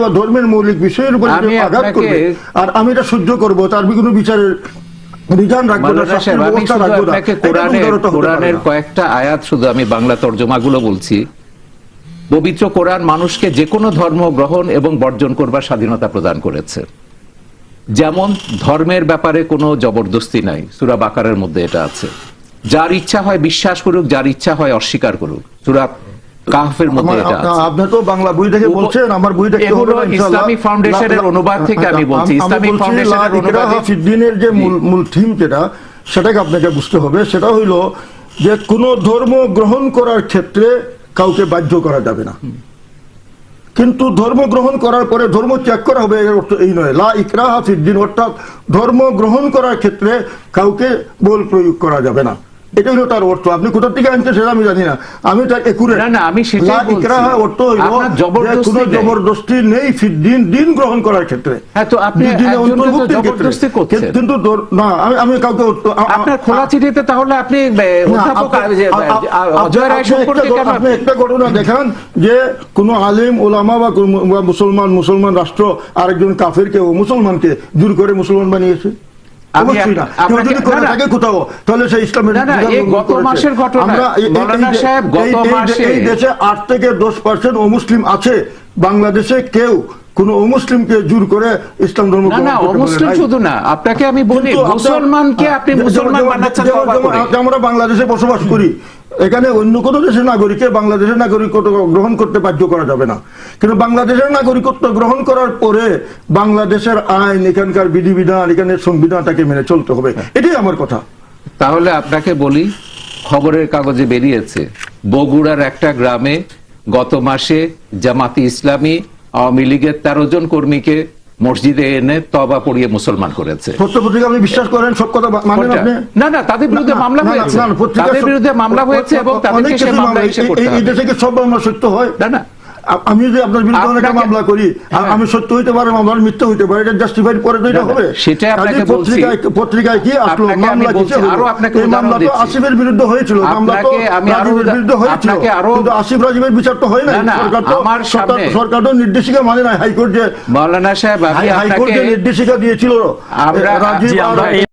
বা ধর্মের মৌলিক বিষয়ের উপর আঘাত করবে আর আমি এটা সহ্য করবো, তার কোনো বিচারের বিধান রাখবো না, শাস্তির ব্যবস্থা রাখবো না। কোরআনের কয়েকটা আয়াত শুধু আমি বাংলা তর্জমাগুলো বলছি। পবিত্র কোরআন মানুষকে যে কোনো ধর্ম গ্রহণ এবং বর্জন করবার স্বাধীনতা প্রদান করেছে। যেমন ধর্মের ব্যাপারে কোনো জবরদস্তি নাই, সূরা বাকারার মধ্যে এটা আছে। যার ইচ্ছা হয় বিশ্বাস করুক, যার ইচ্ছা হয় অস্বীকার করুক, সূরা কাহফের মধ্যে এটা আছে। আপনি তো বাংলা বই থেকে বলছেন, আমার বই থেকে এগুলো ইসলামী ফাউন্ডেশনের অনুবাদ থেকে আমি বলছি। ইসলামী ফাউন্ডেশনের অনুবাদের যে মূল থিম যেটা, সেটাকে আপনাকে বুঝতে হবে। সেটা হইল যে কোন ধর্ম গ্রহণ করার ক্ষেত্রে কাউকে বাধ্য করা যাবে না, কিন্তু ধর্ম গ্রহণ করার পরে ধর্ম ত্যাগ করা হবে এর অর্থ এই নয়। লা ইকরাহা ফিদ্দিন, অর্থাৎ ধর্ম গ্রহণ করার ক্ষেত্রে কাউকে বল প্রয়োগ করা যাবে না, এটা হলো তার অর্থ। আপনি কোথা থেকে আনছেন সেটা আমি জানি না, আমি তার একুরেট। আমি লা ইকরাহা অর্থ হইল কোনো জবরদস্তি নেই ফিদ্দিন, দিন গ্রহণ করার ক্ষেত্রে। তো আপনি জবরদস্তি করছেন, কিন্তু না আমি কাউকে আপনার খোলা চিঠিতে তাহলে আপনি অজয় রায় সম্পর্কে কেন আপনি একটা ঘটনা দেখান যে কোন আলিম ওলামা বা মুসলমান রাষ্ট্র আরেকজন কাফেরকে ও মুসলমানকে জোর করে মুসলমান বানিয়েছে? গত মাসের ঘটনা, এই দেশে 8 থেকে 10% অমুসলিম আছে। বাংলাদেশে কেউ কোন অমুসলিমকে জোর করে ইসলাম ধর্ম অমুসলিম শুধু না, আপনাকে আমি বলি মুসলমানকে আপনি মুসলমান বানাচ্ছেন। আমরা বাংলাদেশে বসবাস করি, এখানে অন্য কোন দেশের নাগরিককে বাংলাদেশের নাগরিকত্ব গ্রহণ করতে বাধ্য করা যাবে না, কিন্তু বাংলাদেশের নাগরিকত্ব গ্রহণ করার পরে বাংলাদেশের আইন, এখানকার বিধিবিধান, এখানে সংবিধানটাকে মেনে চলতে হবে, এটাই আমার কথা। তাহলে আপনাকে বলি, খবরের কাগজে বেরিয়েছে বগুড়ার একটা গ্রামে গত মাসে জামাতি ইসলামী আওয়ামী লীগের 13 জন কর্মীকে মসজিদে এনে তওবা পড়িয়ে মুসলমান করেছে। পত্রিকা আপনি বিশ্বাস করেন? সব কথা মানেন আপনি? না, তাদের বিরুদ্ধে মামলা হয়েছে, তাদের বিরুদ্ধে মামলা হয়েছে এবং তাদেরকে সে মামলা হিসেবে করতে হবে। এই দেশে কি সব মামলা সত্য হয়? না। আমি যদি আপনার বিরুদ্ধে অনেক মামলা করি, আমি সত্য হইতে পারে, মামলার মিথ্যা হইতে পারে, এটা জাস্টিফাইড করে তো এটা হবে। সেটা আপনাকে বলছি, পত্রিকায় কি আসলো মামলা কি ছিল? এই মামলা তো আসিফের বিরুদ্ধে হয়েছিল, মামলা তো রাজীবের বিরুদ্ধে হয়েছিল, কিন্তু আসিফ রাজীবের বিচার তো হয় না। সরকার তো নির্দেশিকা মানে না, হাইকোর্ট যে মাওলানা সাহেব হাইকোর্ট যে নির্দেশিকা দিয়েছিল রাজীব